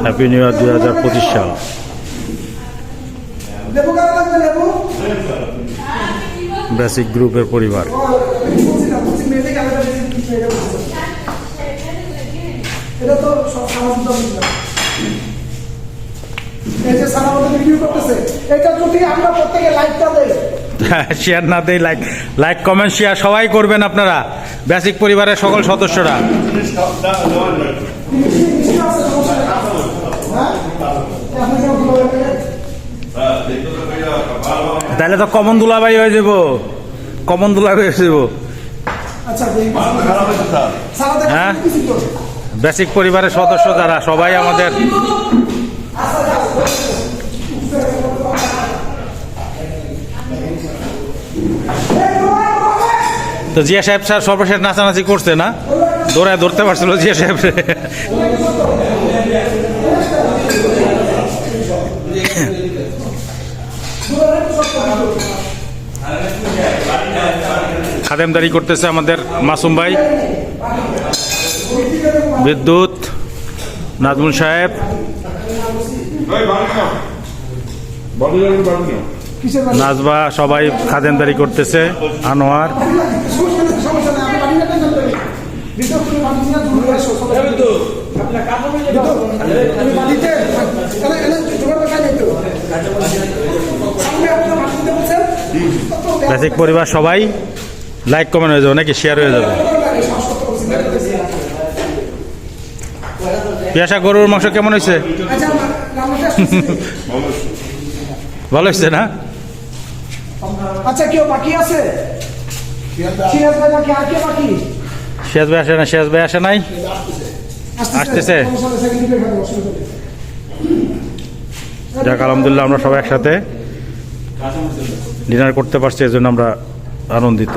Happy new year 2025 সাল। Basic গ্রুপের পরিবার। শেয়ার না দেই, লাইক কমেন্ট শেয়ার সবাই করবেন আপনারা, বেসিক পরিবারের সকল সদস্যরা। তাহলে তো কমন দুলাভাই হয়ে যাব, কমন দুলাভাই হয়ে যাব। হ্যাঁ, বেসিক পরিবারের সদস্য যারা সবাই আমাদের তো জিয়া সাহেব স্যার সর্বশেষ নাচানাচি করছে না, দৌড়ায় ধরতে পারছিল জিয়া সাহেব। খাদেমদারি করতেছে আমাদের মাসুম ভাই, বিদ্যুৎ, নাজমুল সাহেব, নাজবা, সবাই খাদেমদারি করতেছে। আনোয়ার, বেসিক পরিবার সবাই লাইক কমেন্ট হয়ে যাবে নাকি শেয়ার হয়ে যাবে। পেশা গরুর মাংস কেমন হয়েছে? ভালো হয়েছে না? আচ্ছা, কেউ বাকি আছে? সিরাজ ভাই বাকি, আর কে বাকি? সিরাজ ভাই আসে না, সিরাজ ভাই আসে নাই, আসতেছে। যাক, আলহামদুলিল্লাহ আমরা সবাই একসাথে ডিনার করতে পারছি, এজন্য আমরা আনন্দিত।